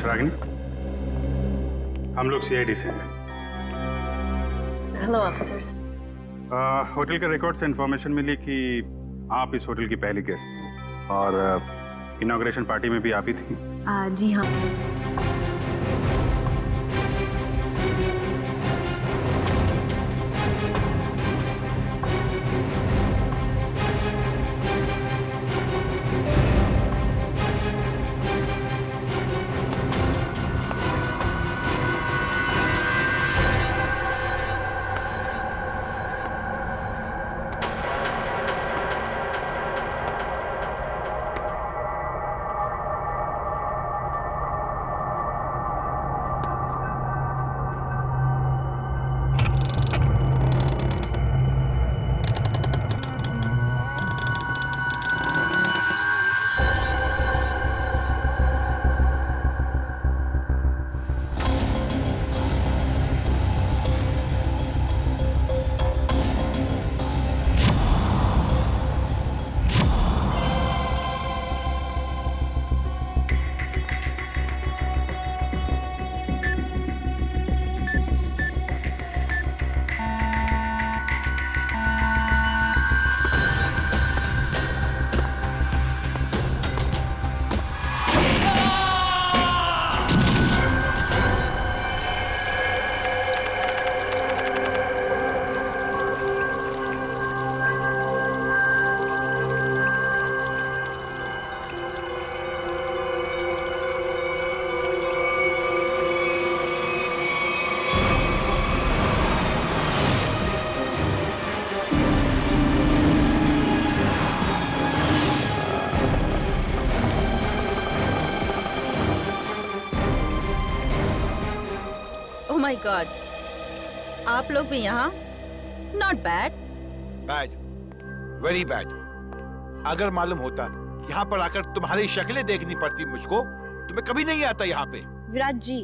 रागिनी, हम लोग सीआईडी से हैं। Hello officers. होटल के रिकॉर्ड से इंफॉर्मेशन मिली कि आप इस होटल की पहली गेस्ट थी और इनॉग्रेशन पार्टी में भी आप ही थी। जी हाँ। ओह माय गॉड, आप लोग भी यहाँ? Not bad. Bad, very bad. अगर मालूम होता यहाँ पर आकर तुम्हारी शक्लें देखनी पड़ती मुझको तो मैं कभी नहीं आता यहाँ पे। विराट जी,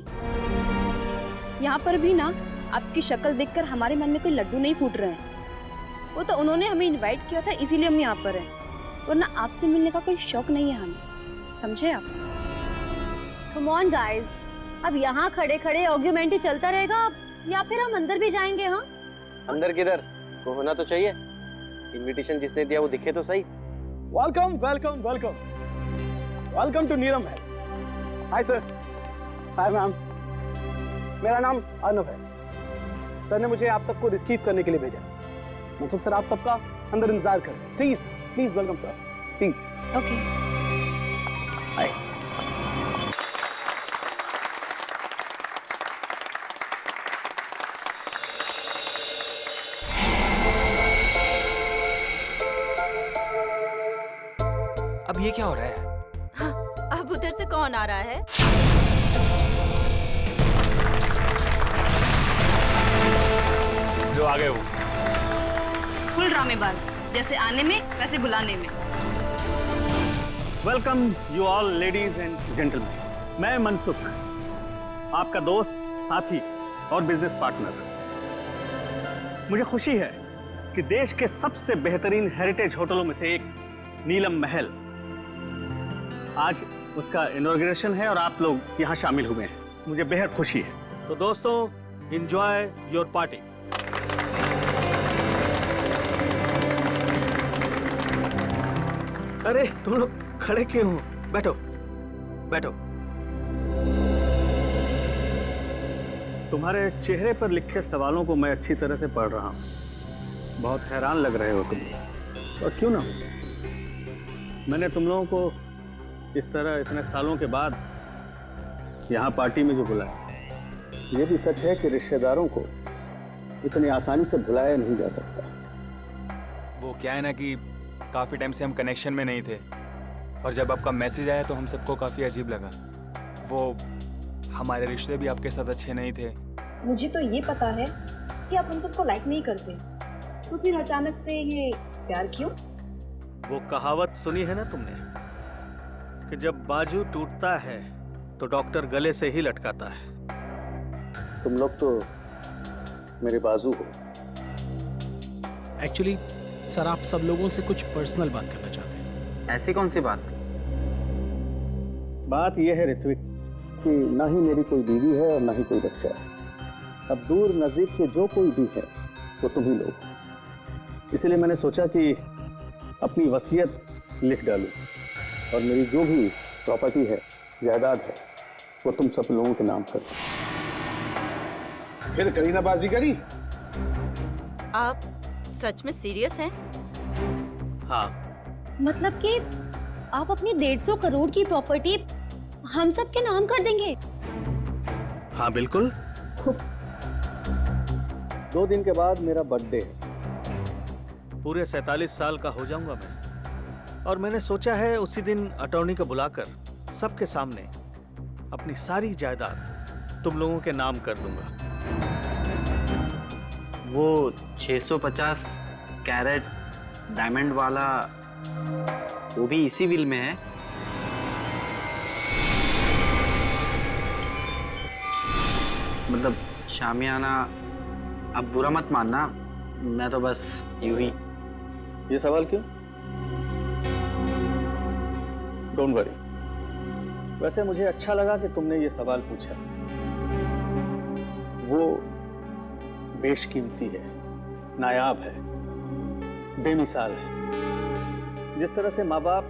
यहाँ पर भी ना आपकी शक्ल देखकर हमारे मन में कोई लड्डू नहीं फूट रहे हैं। वो तो उन्होंने हमें इनवाइट किया था, इसीलिए हम यहाँ पर हैं, वरना आपसे मिलने का कोई शौक नहीं है हमें, समझे आप? कम ऑन गाइस, अब यहाँ खड़े खड़े आर्ग्यूमेंट ही चलता रहेगा या फिर हम अंदर भी जाएंगे? हाँ, अंदर किधर, वो होना तो चाहिए। इनविटेशन जिसने दिया वो दिखे तो सही। Welcome welcome welcome welcome to Neelam है। Hi sir. Hi ma'am. मेरा नाम अर्नव है। सर ने मुझे आप सबको रिसीव करने के लिए भेजा। मतलब सर आप सबका अंदर इंतजार करें। Please please welcome sir, please. Okay. Hi. अब ये क्या हो रहा है? हाँ, अब उधर से कौन आ रहा है? जो आ गए वो फुल ड्रामेबाज, जैसे आने में वैसे बुलाने में। Welcome you all ladies and gentleman. मैं मनसुख, आपका दोस्त, साथी और बिजनेस पार्टनर। मुझे खुशी है कि देश के सबसे बेहतरीन हेरिटेज होटलों में से एक नीलम महल, आज उसका इनॉग्रेशन है और आप लोग यहाँ शामिल हुए हैं। मुझे बेहद खुशी है। तो दोस्तों, एंजॉय योर पार्टी। अरे तुम लोग खड़े क्यों हो? बैठो बैठो। तुम्हारे चेहरे पर लिखे सवालों को मैं अच्छी तरह से पढ़ रहा हूँ। बहुत हैरान लग रहे हो तुम, और क्यों ना हो। मैंने तुम लोगों को इस तरह इतने सालों के बाद यहाँ पार्टी में जो बुलाया, ये भी सच है कि रिश्तेदारों को इतनी आसानी से बुलाया नहीं जा सकता। वो क्या है ना कि काफ़ी टाइम से हम कनेक्शन में नहीं थे, और जब आपका मैसेज आया तो हम सबको काफ़ी अजीब लगा। वो हमारे रिश्ते भी आपके साथ अच्छे नहीं थे। मुझे तो ये पता है कि आप हम सबको लाइक नहीं करते, तो फिर अचानक से ये प्यार क्यों? वो कहावत सुनी है ना तुमने कि जब बाजू टूटता है तो डॉक्टर गले से ही लटकाता है। तुम लोग तो मेरे बाजू हो। एक्चुअली सर, आप सब लोगों से कुछ पर्सनल बात करना चाहते हैं। ऐसी कौन सी बात? बात यह है ऋत्विक कि ना ही मेरी कोई बीवी है और ना ही कोई बच्चा है। अब दूर नज़दीक के जो कोई भी है वो तुम ही लोग। इसलिए मैंने सोचा कि अपनी वसीयत लिख डालूं और मेरी जो भी प्रॉपर्टी है, जायदाद है, वो तुम सब लोगों के नाम कर दूं। फिर करीना बाजी करी? आप सच में सीरियस हैं? हाँ, मतलब कि आप अपनी 150 करोड़ की प्रॉपर्टी हम सब के नाम कर देंगे? हाँ बिल्कुल। 2 दिन के बाद मेरा बर्थडे है। पूरे 47 साल का हो जाऊंगा मैं, और मैंने सोचा है उसी दिन अटॉर्नी को बुलाकर सबके सामने अपनी सारी जायदाद तुम लोगों के नाम कर दूंगा। वो 650 कैरेट डायमंड वाला, वो भी इसी विल में है? मतलब शामियाना, अब बुरा मत मानना, मैं तो बस यूं ही। ये सवाल क्यों? Don't worry. वैसे मुझे अच्छा लगा कि तुमने ये सवाल पूछा। वो बेशकीमती है, नायाब है, बेमिसाल है। जिस तरह से माँ बाप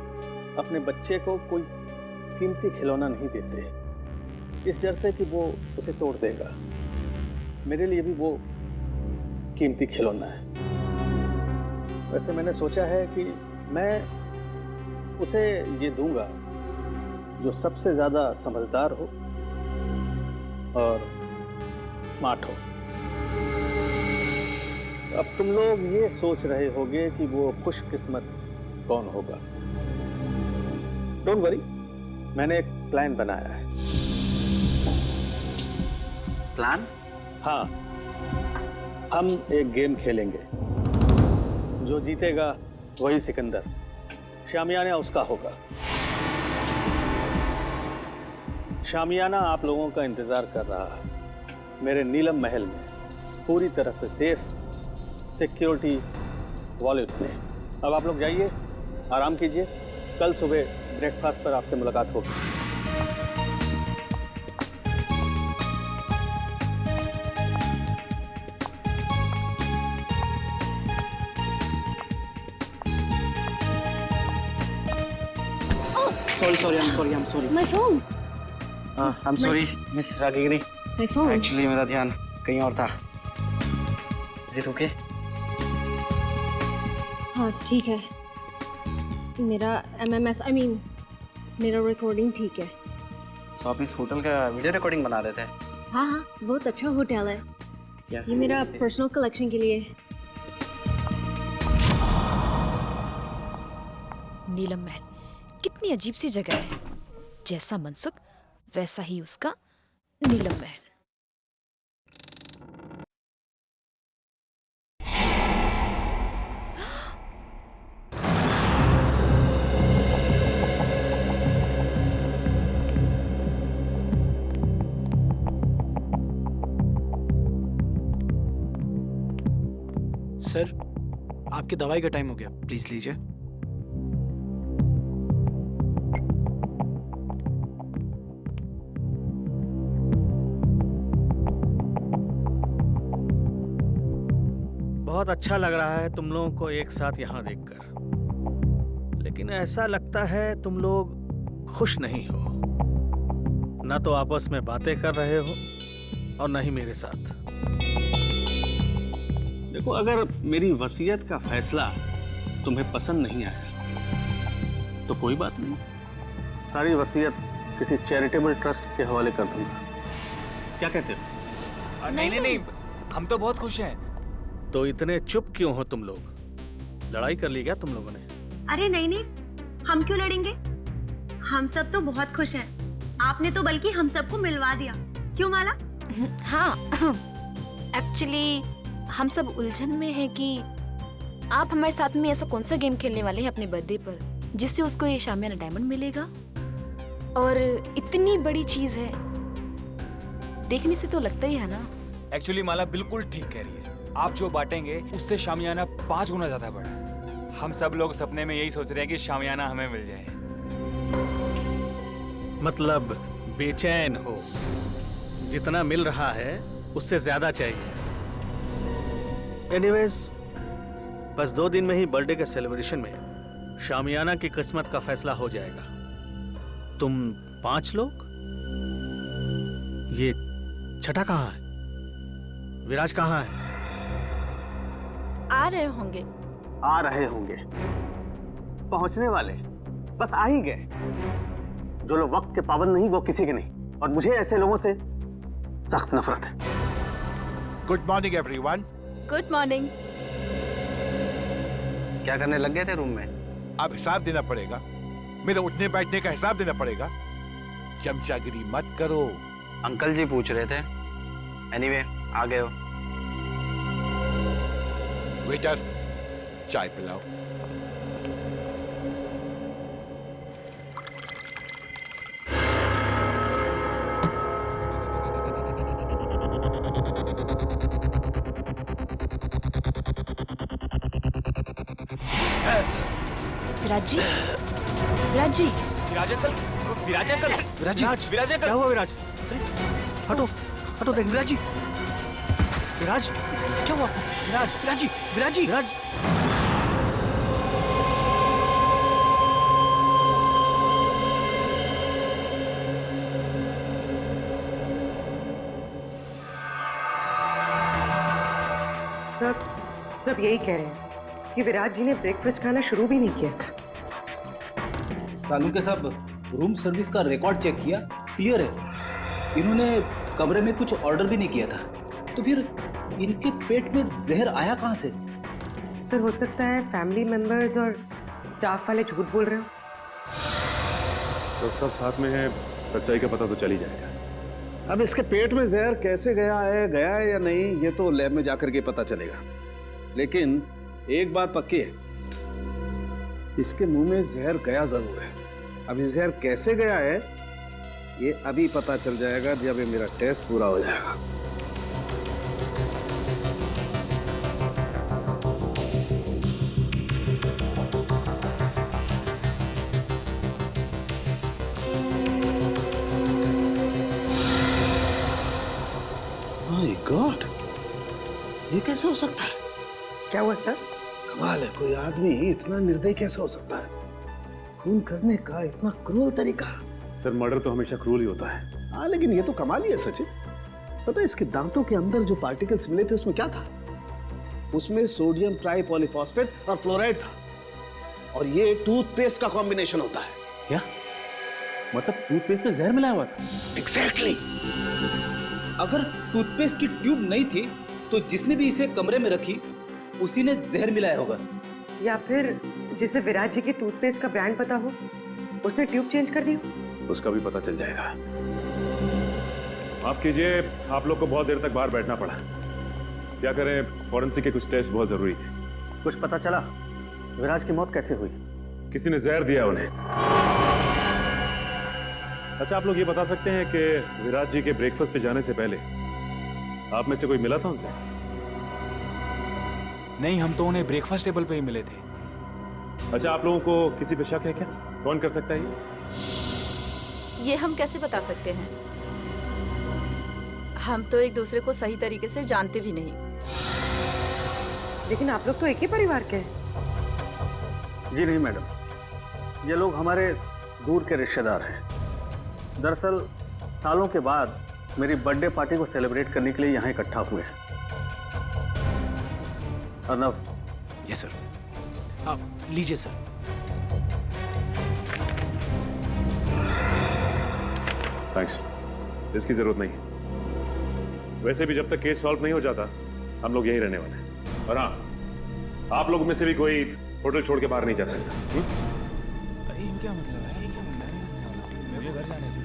अपने बच्चे को कोई कीमती खिलौना नहीं देते इस डर से कि वो उसे तोड़ देगा, मेरे लिए भी वो कीमती खिलौना है। वैसे मैंने सोचा है कि मैं उसे ये दूंगा जो सबसे ज्यादा समझदार हो और स्मार्ट हो। अब तुम लोग ये सोच रहे होगे कि वो खुशकिस्मत कौन होगा। डोंट वरी, मैंने एक प्लान बनाया है। प्लान? हाँ, हम एक गेम खेलेंगे। जो जीतेगा वही सिकंदर, शामियाना उसका होगा। शामियाना आप लोगों का इंतजार कर रहा है मेरे नीलम महल में, पूरी तरह से सेफ, सिक्योरिटी वॉलेट में। अब आप लोग जाइए, आराम कीजिए। कल सुबह ब्रेकफास्ट पर आपसे मुलाकात होगी। Sorry, I am sorry. My phone. I am sorry miss Ragini, my phone. Actually मेरा ध्यान कहीं और था। Is it okay? हाँ ठीक है, मेरा MMS मेरा रिकॉर्डिंग ठीक है। तो आप इस होटल का वीडियो रिकॉर्डिंग बना रहे थे? हाँ हाँ, बहुत अच्छा होटल है। क्या ये मेरा पर्सनल कलेक्शन के लिए। नीलम महल कितनी अजीब सी जगह है। जैसा मनसुख वैसा ही उसका नीलम महल। सर, आपकी दवाई का टाइम हो गया, प्लीज लीजिए। बहुत अच्छा लग रहा है तुम लोगों को एक साथ यहाँ देखकर, लेकिन ऐसा लगता है तुम लोग खुश नहीं हो। ना तो आपस में बातें कर रहे हो और ना ही मेरे साथ। देखो, अगर मेरी वसीयत का फैसला तुम्हें पसंद नहीं आया तो कोई बात नहीं, सारी वसीयत किसी चैरिटेबल ट्रस्ट के हवाले कर दूंगा। क्या कहते हो? नहीं, हम तो बहुत खुश हैं। तो इतने चुप क्यों हो तुम लोग? लड़ाई कर ली क्या तुम लोगों ने? अरे नहीं, हम क्यों लड़ेंगे? हम सब तो बहुत खुश हैं। आपने तो बल्कि हम सबको मिलवा दिया, क्यों माला? हाँ, एक्चुअली हम सब उलझन में हैं कि आप हमारे साथ में ऐसा कौन सा गेम खेलने वाले हैं अपने बर्थडे पर जिससे उसको ये शामियाना डायमंड मिलेगा। और इतनी बड़ी चीज है, देखने से तो लगता ही है ना। एक्चुअली माला बिल्कुल ठीक कह रही है। आप जो बांटेंगे उससे शामियाना 5 गुना ज्यादा बड़ा। हम सब लोग सपने में यही सोच रहे हैं कि शामियाना हमें मिल जाए। मतलब बेचैन हो। जितना मिल रहा है उससे ज्यादा चाहिए। एनीवेज, बस 2 दिन में ही बर्थडे के सेलिब्रेशन में शामियाना की किस्मत का फैसला हो जाएगा। तुम 5 लोग? ये छठा कहाँ है? विराज कहाँ है? आ रहे होंगे। आ रहे होंगे, पहुंचने वाले, बस आ ही गए। जो लोग वक्त के पाबंद नहीं वो किसी के नहीं, और मुझे ऐसे लोगों से सख्त नफरत है। Good morning everyone. Good morning. क्या करने लग गए थे रूम में? अब हिसाब देना पड़ेगा, मेरे उठने बैठने का हिसाब देना पड़ेगा। चमचागिरी मत करो। अंकल जी पूछ रहे थे। एनीवे, आ गए हो। वेटर, चाय पिलाओ। विराज जी, विराज जी, विराज अंकल, विराज अंकल, विराज अंकल। क्या हुआ विराज? हटो हटो, देख विराज जी। विराज क्या हुआ? विराज, विराज जी, विराज जी, विराज। सब यही कह रहे हैं कि विराज जी ने ब्रेकफास्ट खाना शुरू भी नहीं किया था। सालू के साहब, रूम सर्विस का रिकॉर्ड चेक किया, क्लियर है। इन्होंने कमरे में कुछ ऑर्डर भी नहीं किया था, तो फिर इनके पेट में जहर आया कहाँ से? सर, हो सकता है फैमिली मेंबर्स और स्टाफ वाले झूठ बोल रहे हो। तो सब साथ में है, सच्चाई का पता तो चल ही जाएगा। अब इसके पेट में जहर कैसे गया है या नहीं, ये तो लैब में जाकर के पता चलेगा। लेकिन एक बात पक्की है, इसके मुंह में जहर गया जरूर है। अब ये जहर कैसे गया है ये अभी पता चल जाएगा जब ये मेरा टेस्ट पूरा हो जाएगा। माय गॉड, ये कैसे हो सकता है? क्या हुआ सर? कमाल है, कोई आदमी इतना निर्दयी कैसे हो सकता है? खून करने का इतना क्रूर तरीका। सर, मर्डर तो हमेशा क्रूर ही होता है। हाँ, लेकिन ये तो कमाल ही है सचिन। पता है इसके दांतों के अंदर जो पार्टिकल्स मिले थे उसमें क्या था? उसमें सोडियम ट्राइपॉलीफॉस्फेट और फ्लोराइड था, और ये टूथपेस्ट का कॉम्बिनेशन होता है। क्या मतलब टूथपेस्ट में जहर मिलाया हुआ था? एग्जैक्टली। अगर टूथपेस्ट की ट्यूब नहीं थी तो जिसने भी इसे कमरे में रखी उसी ने जहर मिलाया होगा। या फिर जिसे विराज जी के टूथपेस्ट का ब्रांड पता हो उसने ट्यूब चेंज कर दी हो। उसका भी पता चल जाएगा। माफ कीजिए, आप लोग को बहुत देर तक बाहर बैठना पड़ा। क्या करें, फॉरेंसिक के कुछ टेस्ट बहुत जरूरी थे। कुछ पता चला विराज की मौत कैसे हुई? किसी ने जहर दिया उन्हें। अच्छा, आप लोग ये बता सकते हैं कि विराज जी के ब्रेकफास्ट पे जाने से पहले आप में से कोई मिला था उनसे? नहीं, हम तो उन्हें ब्रेकफास्ट टेबल पे ही मिले थे। अच्छा, आप लोगों को किसी पे शक है क्या? कौन कर सकता है ये हम कैसे बता सकते हैं? हम तो एक दूसरे को सही तरीके से जानते भी नहीं। लेकिन आप लोग तो एक ही परिवार के हैं। जी नहीं मैडम, ये लोग हमारे दूर के रिश्तेदार हैं। दरअसल सालों के बाद मेरी बर्थडे पार्टी को सेलिब्रेट करने के लिए यहाँ इकट्ठा हुए हैं। अर्नव। Yes sir. आप लीजिए सर। थैंक्स, इसकी जरूरत नहीं। वैसे भी जब तक केस सॉल्व नहीं हो जाता हम लोग यहीं रहने वाले हैं। और हाँ, आप लोगों में से भी कोई होटल छोड़ के बाहर नहीं जा सकता। अरे ये क्या मतलब है? ये क्या मतलब है? मेरे को घर जाने से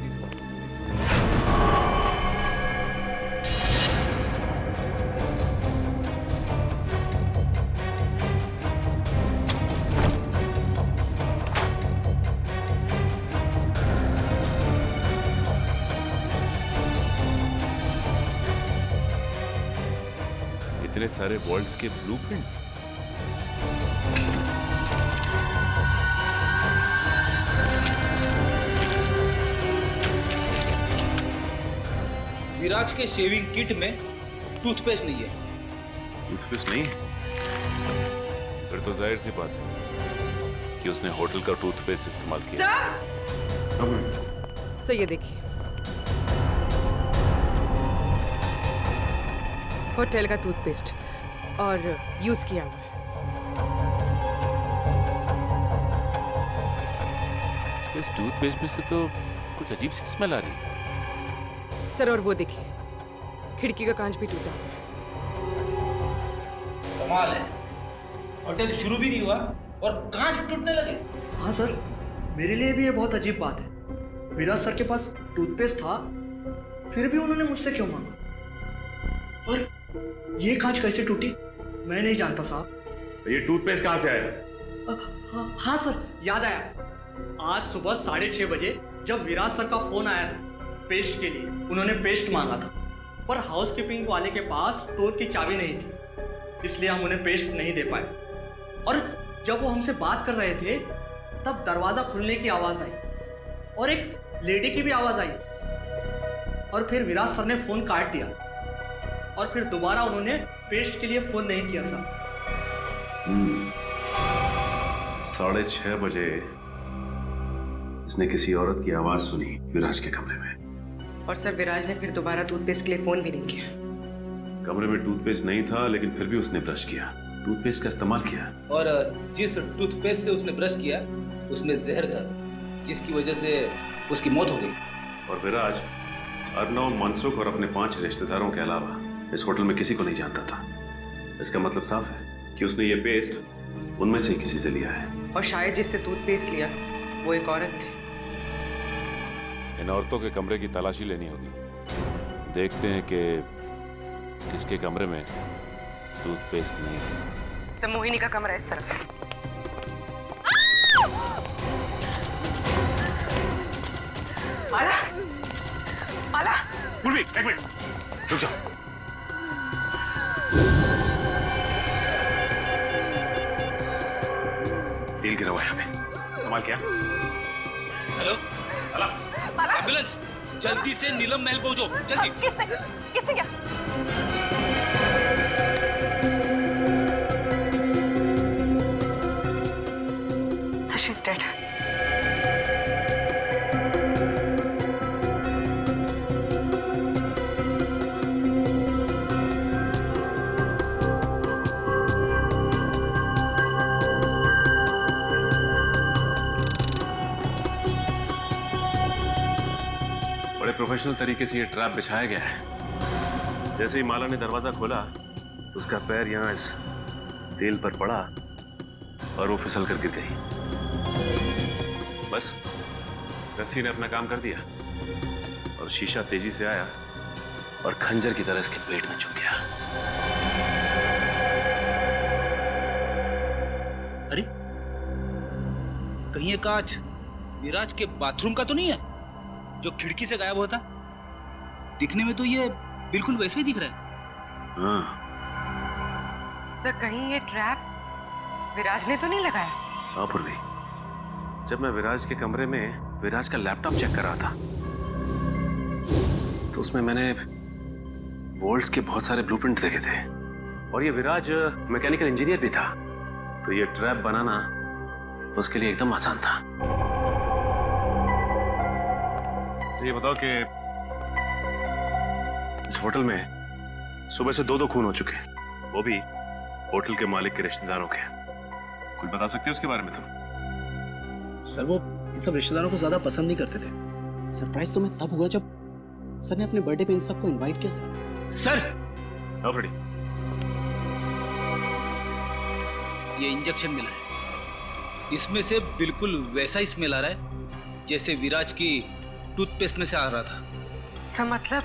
इतने सारे वर्ल्ड्स के ब्लूप्रिंट्स। विराज के शेविंग किट में टूथपेस्ट नहीं है। टूथपेस्ट नहीं? फिर तो जाहिर सी बात है कि उसने होटल का टूथपेस्ट इस्तेमाल किया। सर ये देखिए, होटल का टूथपेस्ट और यूज किया हुआ है। इस टूथपेस्ट में से तो कुछ अजीब सी स्मेल आ रही है। सर और वो देखिए, खिड़की का कांच भी टूटा हुआ है। कमाल है, होटल शुरू भी नहीं हुआ और कांच टूटने लगे। हाँ सर, मेरे लिए भी ये बहुत अजीब बात है। विराज सर के पास टूथपेस्ट था, फिर भी उन्होंने मुझसे क्यों मांगा? और ये कांच कैसे टूटी मैं नहीं जानता साहब। ये टूथपेस्ट कहाँ से आया? हाँ सर, याद आया। आज सुबह 6:30 बजे जब विराज सर का फोन आया था पेस्ट के लिए, उन्होंने पेस्ट मांगा था, पर हाउसकीपिंग वाले के पास स्टोर की चाबी नहीं थी, इसलिए हम उन्हें पेस्ट नहीं दे पाए। और जब वो हमसे बात कर रहे थे तब दरवाजा खुलने की आवाज आई और एक लेडी की भी आवाज आई, और फिर विराज सर ने फोन काट दिया और फिर दोबारा उन्होंने पेस्ट के लिए फोन नहीं किया सर। 6:30 बजे इसने किसी औरत की आवाज सुनी विराज के कमरे में, और सर विराज ने फिर दोबारा टूथपेस्ट के लिए फोन भी नहीं किया। कमरे में टूथपेस्ट नहीं था, लेकिन फिर भी उसने ब्रश किया, टूथपेस्ट का इस्तेमाल किया। और जिस टूथपेस्ट से उसने ब्रश किया उसमें जहर था, जिसकी वजह से उसकी मौत हो गई। और विराज अर्नव, मनसुख और अपने 5 रिश्तेदारों के अलावा इस होटल में किसी को नहीं जानता था। इसका मतलब साफ है कि उसने ये पेस्ट उनमें से किसी से लिया है। और शायद जिससे टूथपेस्ट लिया वो एक औरत थी। इन औरतों के कमरे की तलाशी लेनी होगी। देखते हैं कि किसके कमरे में टूथपेस्ट नहीं है। सर मोहिनी का कमरा इस तरफ है। माला, माला, पूर्वी, एक मिनट, रुक जाओ। डील गिरा हुआ है हमें, संभाल क्या? हेलो, एम्बुलेंस, जल्दी से नीलम महल पहुंचो, जल्दी। किसने क्या? She's dead. बड़े प्रोफेशनल तरीके से ये ट्रैप बिछाया गया है। जैसे ही माला ने दरवाजा खोला, उसका पैर यहाँ इस तेल पर पड़ा और वो फिसल कर गिर गई। बस रस्सी ने अपना काम कर दिया और शीशा तेजी से आया और खंजर की तरह इसके पेट में चुभ गया। अरे, कहीं ये कांच विराज के बाथरूम का तो नहीं है जो खिड़की से गायब होता? दिखने में तो ये बिल्कुल वैसे ही दिख रहा है। हाँ। सर कहीं ये ट्रैप विराज ने तो नहीं लगाया? हाँ पूर्वी, जब मैं विराज के कमरे में विराज का लैपटॉप चेक कर रहा था तो उसमें मैंने वोल्ट्स के बहुत सारे ब्लूप्रिंट देखे थे, और ये विराज मैकेनिकल इंजीनियर भी था, तो ये ट्रैप बनाना उसके लिए एकदम आसान था। तो ये बताओ कि इस होटल में सुबह से 2 खून हो चुके हैं, वो भी होटल के मालिक के रिश्तेदारों के। कुछ बता सकते हो उसके बारे में तुम? सर वो इन सब रिश्तेदारों को ज्यादा पसंद नहीं करते थे। सरप्राइज तो मैं तब हुआ जब सर ने अपने बर्थडे पे इन सबको इनवाइट किया। सर ऑलरेडी ये इंजेक्शन मिला है, इसमें से बिल्कुल वैसा ही स्मेल आ रहा है जैसे विराज की टूथपेस्ट में से आ रहा था। सर मतलब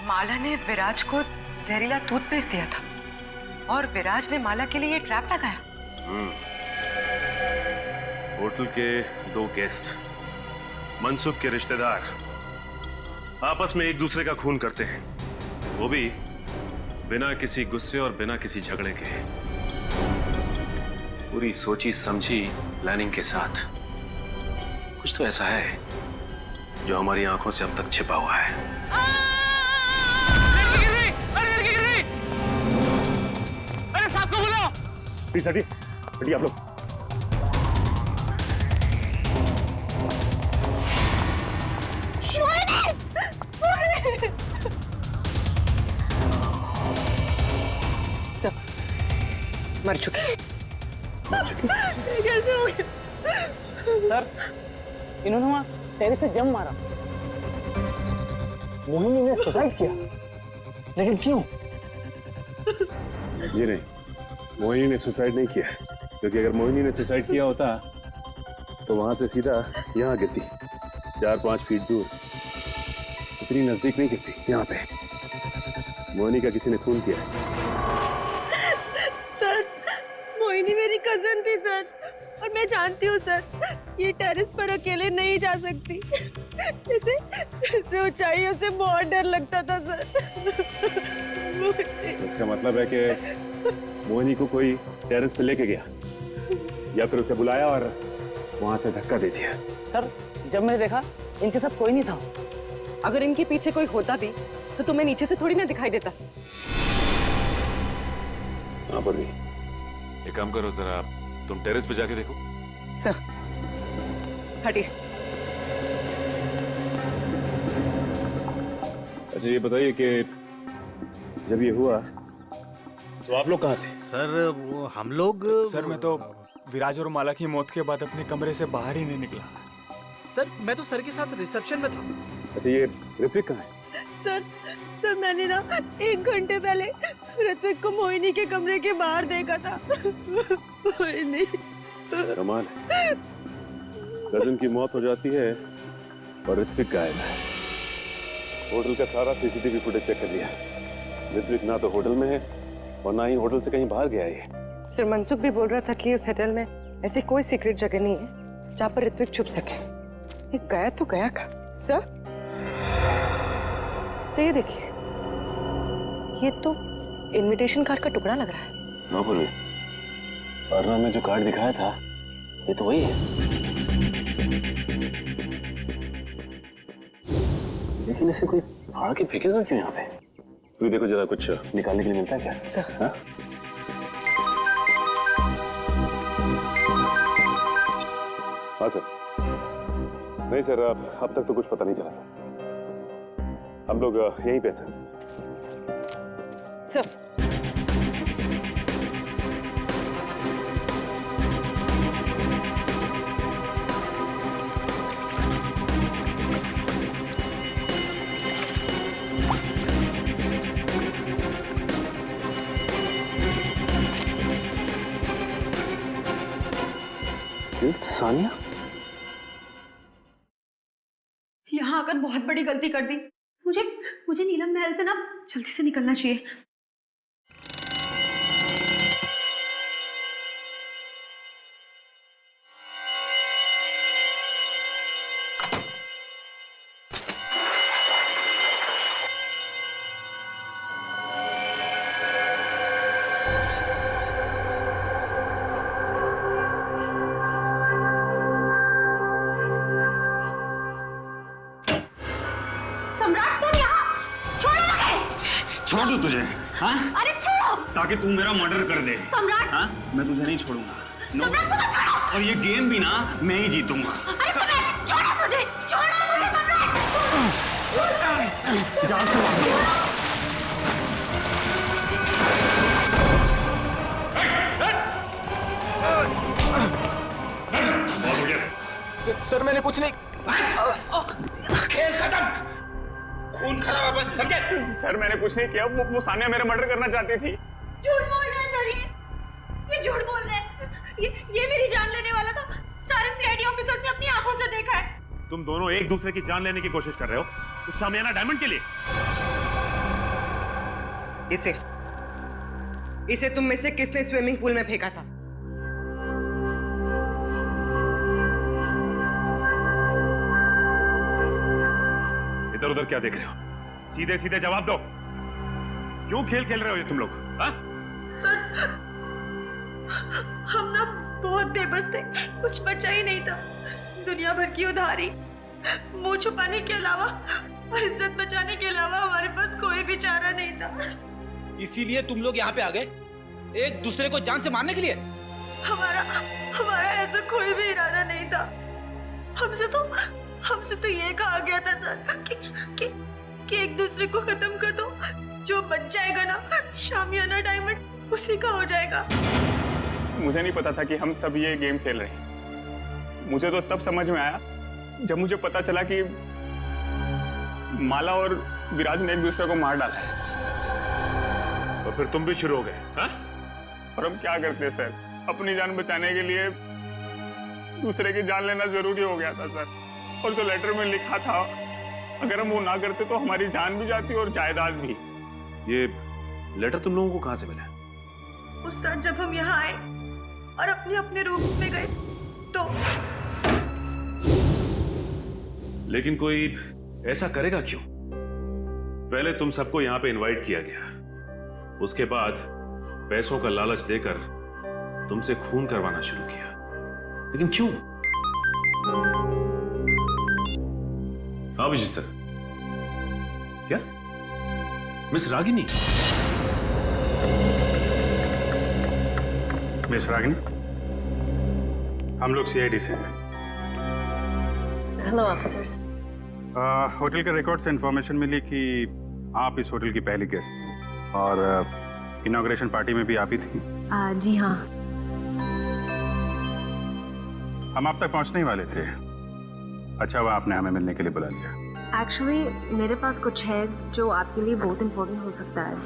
माला ने विराज को जहरीला टूथपेस्ट दिया था और विराज ने माला के लिए ये ट्रैप लगाया। होटल के 2 गेस्ट, मनसुख के रिश्तेदार, आपस में एक दूसरे का खून करते हैं, वो भी बिना किसी गुस्से और बिना किसी झगड़े के। पूरी सोची समझी प्लानिंग के साथ। कुछ तो ऐसा है जो हमारी आंखों से अब तक छिपा हुआ है। प्लीज हटिए हटिए आप लोग। मर चुकी। कैसे हो गया? सर, इन्होंने वहां टेरेस से जंप मारा। मोहिनी ने सुसाइड किया, लेकिन क्यों? ये नहीं, मोहिनी ने सुसाइड नहीं किया, क्योंकि अगर मोहिनी ने सुसाइड किया होता तो वहां से सीधा यहाँ गिरती, 4-5 फीट दूर, इतनी नजदीक नहीं गिरती। यहाँ पे मोहिनी का किसी ने खून किया। सर, मोहिनी मेरी कजन थी सर, और मैं जानती हूँ सर, ये टेरेस पर अकेले नहीं जा सकती। इसे ऊंचाइयों से बहुत डर लगता था सर। इसका मतलब है कि मोहिनी को कोई टेरेस पे लेके गया, या फिर उसे बुलाया और वहां से धक्का दे दिया। सर, जब मैंने देखा इनके साथ कोई नहीं था। अगर इनके पीछे कोई होता भी तो तुम्हें नीचे से थोड़ी ना दिखाई देता। हाँ बोली। एक काम करो जरा, तुम टेरेस पे जाके देखो। सर, हटिए। अच्छा ये बताइए कि जब ये हुआ तो आप लोग कहाँ थे? सर वो हम लोग, सर मैं तो विराज और माला की मौत के बाद अपने कमरे से बाहर ही नहीं निकला। सर मैं तो सर के साथ रिसेप्शन में था। अच्छा ये ऋत्विक कहाँ है? सर मैंने ना 1 घंटे पहले ऋत्विक को मोहिनी के कमरे के बाहर देखा था। मोहिनी। कमाल है, कजन की मौत हो जाती है और ऋत्विक गायब है। होटल का सारा सीसीटीवी फुटेज चेक कर लिया, ऋत्विक ना तो होटल में है और ना ही होटल से कहीं बाहर गया है। सर, मनसुख भी बोल रहा था कि उस होटल में ऐसी कोई सीक्रेट जगह नहीं है जहाँ पर ऋत्विक छुप सके। ये गया तो गया कहाँ? सर ये देखिए, ये तो इनविटेशन कार्ड का टुकड़ा लग रहा है। ना बोलिए, अर्ना में जो कार्ड दिखाया था ये तो वही है, लेकिन इसे कोई फाड़ के फेंकेगा क्यों यहाँ पे? तो देखो जरा, कुछ निकालने के लिए मिलता है क्या? सर। हाँ? हाँ सर। नहीं सर, अब तक तो कुछ पता नहीं चला सर। हम लोग यहीं पे सर। सर, सानिया यहाँ आकर बहुत बड़ी गलती कर दी। मुझे नीलम महल से ना जल्दी से निकलना चाहिए। छोड़ दूं तुझे? हाँ? अरे छोड़ो! ताकि तू मेरा मर्डर कर दे। सम्राट! हाँ? मैं तुझे नहीं छोड़ूंगा। सम्राट मुझे छोड़ो! और ये गेम भी ना मैं ही जीतूंगा। अरे तुम ऐसे छोड़ो मुझे सम्राट! जान से सर मैंने कुछ नहीं। खेल खत्म, खून खराब है, समझे? सर मैंने कुछ नहीं किया, वो सानिया मेरा मर्डर करना चाहती थी। झूठ बोल रहे हैं सर, ये झूठ बोल रहे हैं। ये मेरी जान लेने वाला था। सारे सीआईडी ऑफिसर्स ने अपनी आंखों से देखा है। तुम दोनों एक दूसरे की जान लेने की कोशिश कर रहे हो उस शामियाना डायमंड के लिए। इसे तुम में से किसने स्विमिंग पूल में फेंका था? इधर उधर क्या देख रहे हो? सीधे सीधे जवाब दो, क्यों खेल खेल रहे हो ये तुम लोग? हाँ? सर, हम ना बहुत बेबस थे, कुछ बचा ही नहीं था। दुनिया भर की उधारी, मुंह छुपाने के अलावा और इज्जत बचाने के अलावा हमारे पास कोई भी चारा नहीं था। इसीलिए तुम लोग यहाँ पे आ गए? एक दूसरे को जान से मारने के लिए? हमारा हमारा ऐसा कोई भी इरादा नहीं था। हमसे तो ये कहा गया था सर कि एक दूसरे को खत्म कर दो। जो बच जाएगा ना शामियाना डायमंड, उसी का हो जाएगा। मुझे नहीं पता था कि हम सब ये गेम खेल रहे हैं। मुझे तो तब समझ में आया जब मुझे पता चला कि माला और विराज ने एक दूसरे को मार डाला है। तो फिर तुम भी शुरू हो गए? हाँ? और हम क्या करते सर, अपनी जान बचाने के लिए दूसरे की जान लेना जरूरी हो गया था सर। और जो लेटर में लिखा था, अगर हम वो ना करते तो हमारी जान भी जाती और जायदाद भी। ये लेटर तुम लोगों को कहां से मिला? उस रात जब हम यहाँ आए और अपने अपने रूम्स में गए तो। लेकिन कोई ऐसा करेगा क्यों? पहले तुम सबको यहां पे इनवाइट किया गया, उसके बाद पैसों का लालच देकर तुमसे खून करवाना शुरू किया। लेकिन क्यों? हाँ विजय सर, क्या मिस रागिनी? मिस रागिनी, हम लोग सीआईडी से हैं। Hello officers. होटल के रिकॉर्ड से इंफॉर्मेशन मिली कि आप इस होटल की पहली गेस्ट थी और इनॉग्रेशन पार्टी में भी आप ही थी। जी हाँ। हम आप तक पहुंचने ही वाले थे। अच्छा हुआ आपने हमें मिलने के लिए बुला लिया। एक्चुअली मेरे पास कुछ है जो आपके लिए बहुत इम्पोर्टेंट हो सकता है।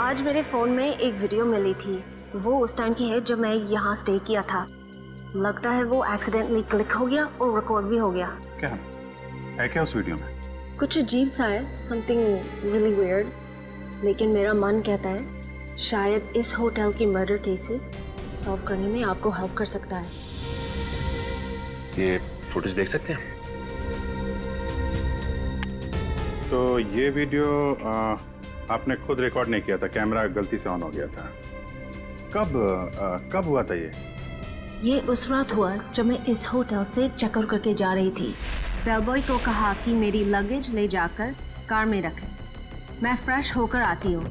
आज मेरे फ़ोन में एक वीडियो मिली थी, वो उस टाइम की है जब मैं यहाँ स्टे किया था। लगता है वो एक्सीडेंटली क्लिक हो गया और रिकॉर्ड भी हो गया। क्या है क्या उस वीडियो में? कुछ अजीब सा है, समथिंग रियली वियर्ड। लेकिन मेरा मन कहता है शायद इस होटल की मर्डर केसेस सॉल्व करने में आपको हेल्प कर सकता है। ये फुटेज देख सकते हैं? तो ये वीडियो आपने खुद रिकॉर्ड नहीं किया था, कैमरा गलती से ऑन हो गया था। कब हुआ था ये उस रात हुआ जब मैं इस होटल से चेकआउट करके जा रही थी। बेलबॉय को कहा कि मेरी लगेज ले जाकर कार में रखें। मैं फ्रेश होकर आती हूँ।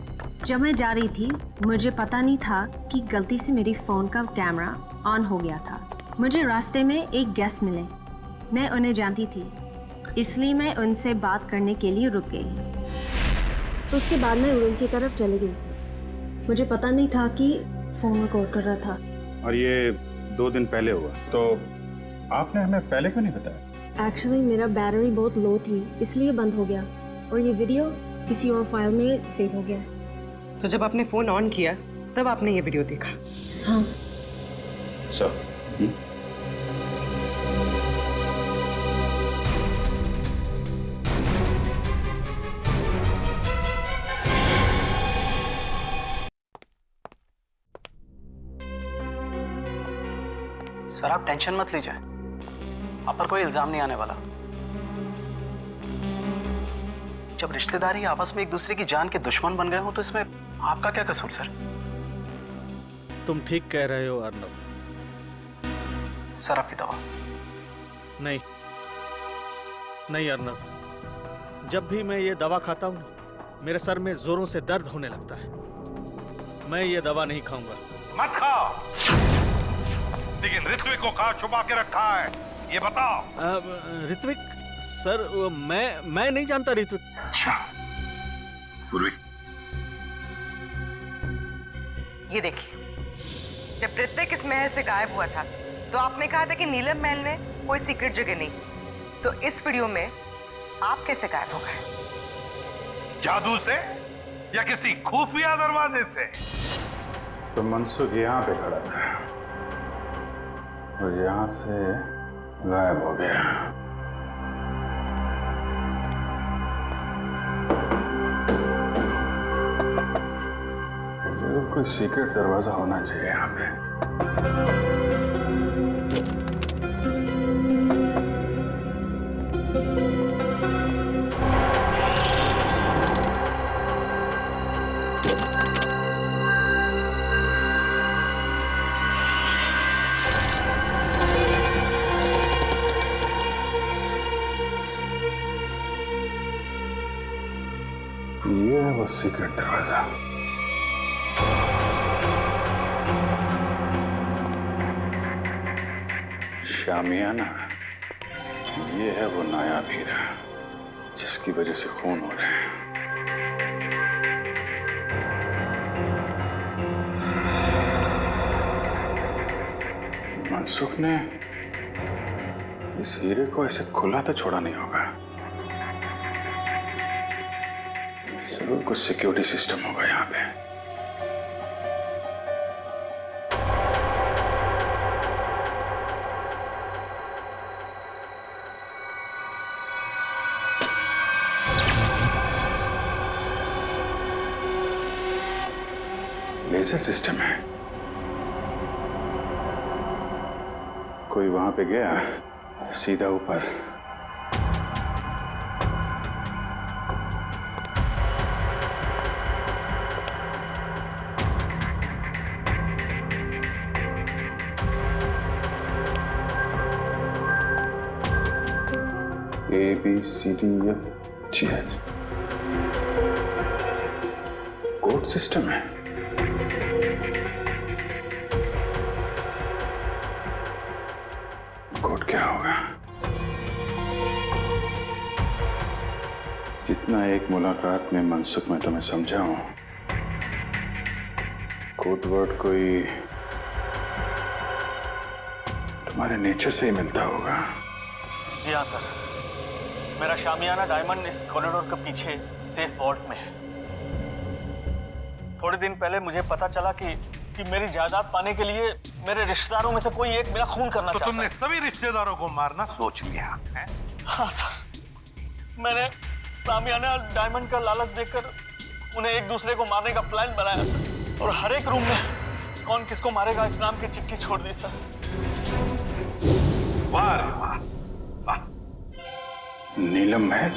जब मैं जा रही थी मुझे पता नहीं था कि गलती से मेरी फ़ोन का कैमरा ऑन हो गया था। मुझे रास्ते में एक गेस्ट मिले, मैं उन्हें जानती थी, इसलिए मैं उनसे बात करने के लिए रुक गई। तो उसके बाद मैं रूम की तरफ चली गई। मुझे पता नहीं था कि फ़ोन रिकॉर्ड कर रहा था। और ये 2 दिन पहले हुआ, तो आपने हमें पहले क्यों नहीं बताया? एक्चुअली मेरा बैटरी बहुत लो थी, इसलिए बंद हो गया और ये वीडियो किसी और फाइल में सेव हो गया। तो जब आपने फोन ऑन किया तब आपने ये वीडियो देखा? हाँ। सर सर आप टेंशन मत लीजिए, आप पर कोई इल्जाम नहीं आने वाला। जब रिश्तेदारी आपस में एक दूसरे की जान के दुश्मन बन गए हो तो इसमें आपका क्या कसूर सर? तुम ठीक कह रहे हो अर्नब। सर आपकी दवा। नहीं नहीं अर्नब, जब भी मैं ये दवा खाता हूँ मेरे सर में जोरों से दर्द होने लगता है। मैं ये दवा नहीं खाऊंगा। मत खाओ, लेकिन ऋत्विक को कहाँ छुपा के रखा है ये बताओ। ऋत्विक सर, मैं नहीं जानता ऋत्विक। अच्छा पूर्वी, ये देखिए, जब ऋत्विक इस महल से गायब हुआ था तो आपने कहा था कि नीलम महल में कोई सीक्रेट जगह नहीं। तो इस वीडियो में आप कैसे गायब हो गए? जादू से या किसी खुफिया दरवाजे से? तो मनसुख यहाँ पे खड़ा था और यहाँ से गायब हो गया। जरूर कोई सीक्रेट दरवाजा होना चाहिए यहाँ पे। ये है वो सीक्रेट दरवाजा। शामियाना, ये है वो नायाब हीरा जिसकी वजह से खून हो रहे हैं। मनसुख ने इस हीरे को ऐसे खुला तो छोड़ा नहीं होगा। जरूर कुछ सिक्योरिटी सिस्टम होगा यहाँ पे। लेजर सिस्टम है। कोई वहां पे गया सीधा ऊपर। ABCDFGH कोड सिस्टम है। कोड क्या होगा? जितना एक मुलाकात में मनसुख में तुम्हें समझा हूं, कोड वर्ड कोई तुम्हारे नेचर से ही मिलता होगा। जी हाँ सर, मेरा शामियाना डायमंड इस कॉरिडोर के पीछे सेफ वॉल्ट में है। थोड़े दिन पहले मुझे पता चला कि मेरी जायदाद पाने के लिए मेरे रिश्तेदारों में से कोई एक मेरा खून करना चाहता है। तुमने सभी रिश्तेदारों को मारना सोच लिया है? हाँ सर, मैंने शामियाना और डायमंड का लालच देकर उन्हें एक दूसरे को मारने का प्लान बनाया सर, और हर एक रूम में कौन किसको मारेगा इस नाम की चिट्ठी छोड़ दी सर। वाह रे वाह, वाह। नीलम महल,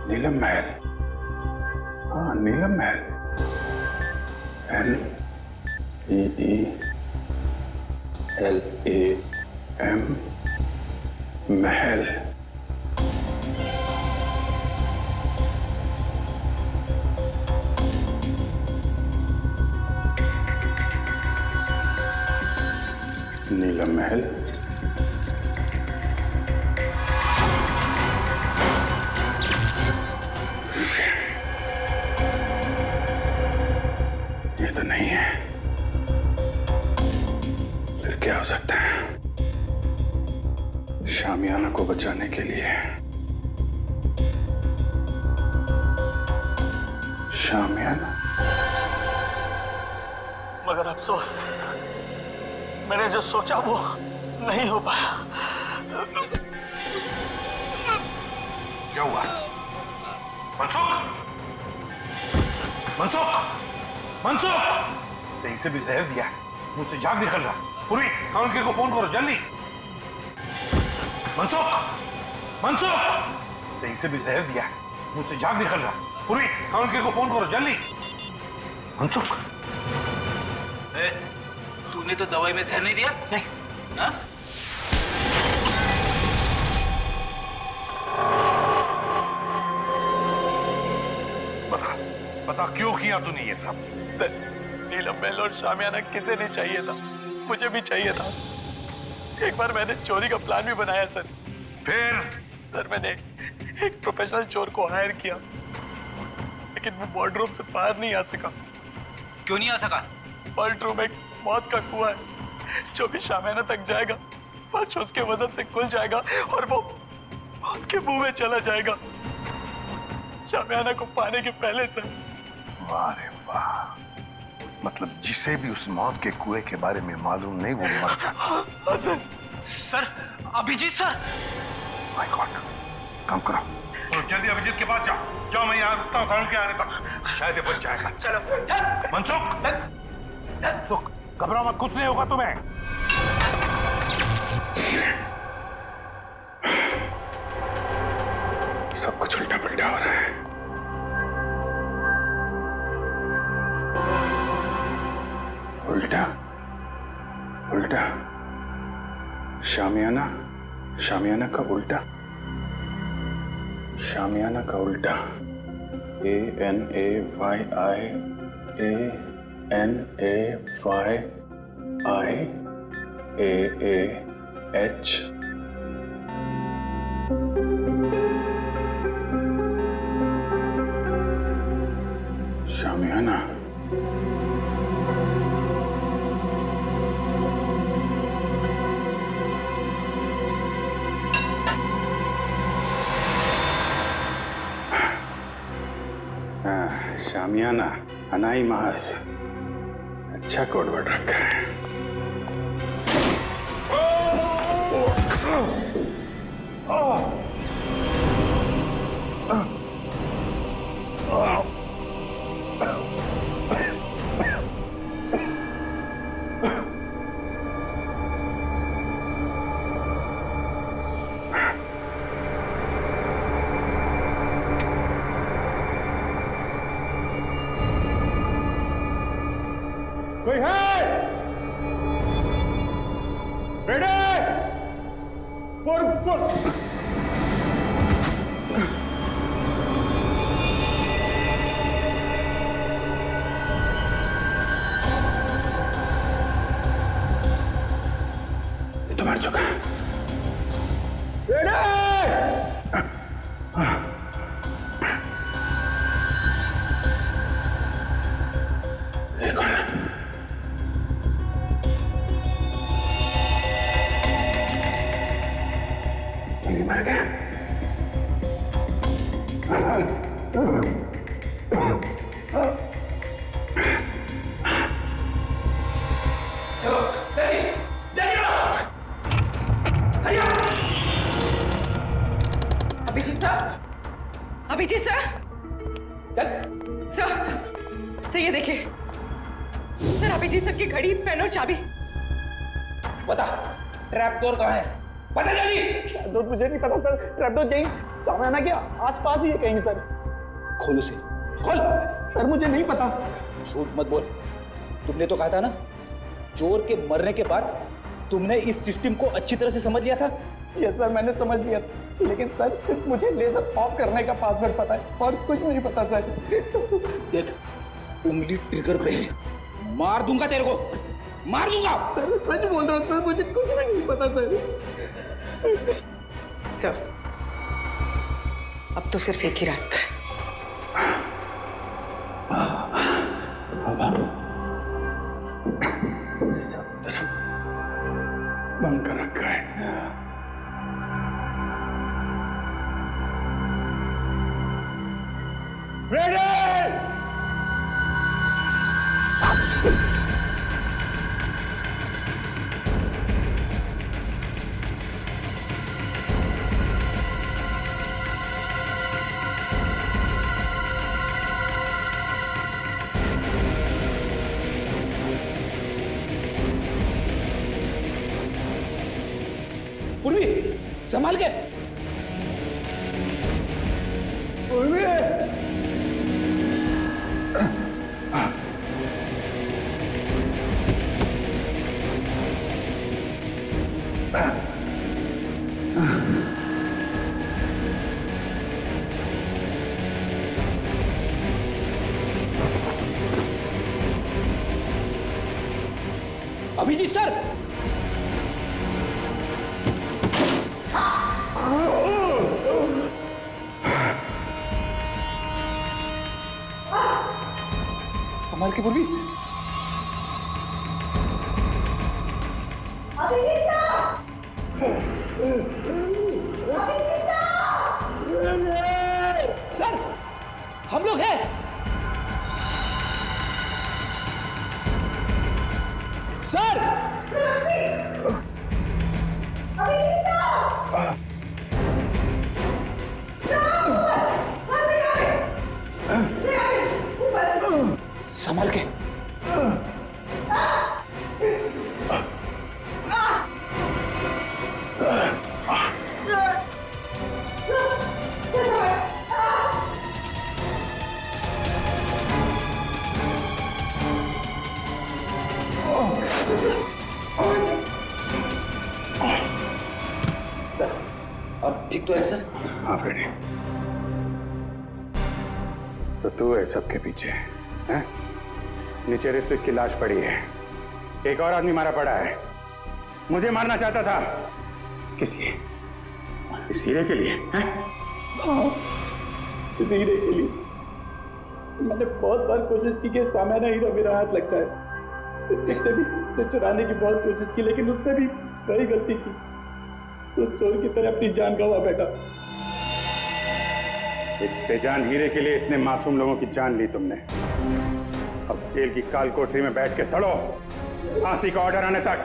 नीलम महल, हाँ नीलम महल, NEELAM महल। नीलम महल, ये तो नहीं है। फिर क्या हो सकता है? शामियाना को बचाने के लिए शामियाना। मगर अफसोस, मैंने जो सोचा वो नहीं हो पाया। क्या हुआ? मनसुख, मनसुख, मनसुख! सही से भी जहर दिया है, मुंह से झाग निकल रहा। पूरी काउंटी को फोन करो जल्दी। मनसुख, मनसुख! सही से भी जहर दिया है, मुंह से झाग निकल रहा। पूरी काउंटी को फोन करो जल्दी। मनसुख, तूने तो दवाई में जहर नहीं दिया? नहीं। हाँ? बता क्यों किया तूने ये सब? सर, नीलम महल और शामियाना किसे नहीं चाहिए था, मुझे भी चाहिए था। एक बार मैंने चोरी का प्लान भी बनाया सर। फिर? सर, मैंने एक प्रोफेशनल चोर को हायर किया, लेकिन वो वार्डरोब से बाहर नहीं आ सका। क्यों नहीं आ सका? वार्डरोब रूम एक मौत का कुआं है, जो भी शामियाना तक जाएगा फर्श उसके वजन से खुल जाएगा और वो मौत के मुंह में चला जाएगा, शामियाना को पाने के पहले सर। वाह रे वाह, मतलब जिसे भी उस मौत के कुएं के बारे में मालूम नहीं वो मर जाता। Sir, sir, Abhijeet sir. My God, काम करो। तो जल्दी अभिजीत के पास जाओ। जाओ, मैं यहाँ रुकता हूँ काउंट के आने तक, शायद ये बच जाएगा। चलो। मनसुख, घबराओ मत, कुछ नहीं होगा तुम्हें। सब कुछ उल्टा पुल्टा हो रहा है। उल्टा उल्टा, शामियाना, शामियाना का उल्टा, शामियाना का उल्टा। ANAYIANAYIAA H. शामियाना। शामियाना, अनाई मास। अच्छा कोडवर्ड रखा है। कोई है? बेटे! ये तो मर चुका है। बेटे! ये कौन है? ये मर गया। Abhijeet sir, Abhijeet sir, sir ये देखिए सर, अभिजीत सर की घड़ी, पेन और चाबी। बता, ट्रैप डोर कहाँ है? पता जल्दी। दोस्त मुझे नहीं पता सर, ट्रैप डोर कहीं शामियाना के आसपास ही है कहीं सर। खोल उसे, खोल। सर मुझे नहीं पता। झूठ मत बोल। तुमने तो कहा था ना, चोर के मरने के बाद तुमने इस सिस्टम को अच्छी तरह से समझ लिया था। यस सर, मैंने समझ लिया, लेकिन सर सिर्फ मुझे लेजर ऑफ करने का पासवर्ड पता है और कुछ नहीं पता सर। देख, उंगली ट्रिगर पे है, मार दूंगा तेरे को, मार दूंगा। सर सच बोल रहा हूँ सर, मुझे कुछ भी नहीं पता सर, अब तो सिर्फ एक ही रास्ता है। सब तरफ बंद कर रखा है। पूर्वी, संभाल के। पूर्वी! अभिजीत सर, संभाल के पूर्वी। सर, हम लोग हैं। सर, संभाल के। सर, अब ठीक तो है सर? हाँ फ्रेडी, तो तू है सबके पीछे है? नीचे ऋत्विक की लाश पड़ी है, एक और आदमी मारा पड़ा है। मुझे मारना चाहता था किस लिए? इस हीरे के लिए हैं? हाँ, इस हीरे के लिए। मैंने बहुत बार कोशिश की कि सामान्य हीरा मेरा हाथ लगता है, इसने भी उसे चुराने की बहुत कोशिश की, लेकिन उसने भी वही गलती की, तो चोर की तरह अपनी जान गंवा बैठा। इस बेजान हीरे के लिए इतने मासूम लोगों की जान ली तुमने। अब जेल की काल कोठरी में बैठ के सड़ो, फांसी का ऑर्डर आने तक।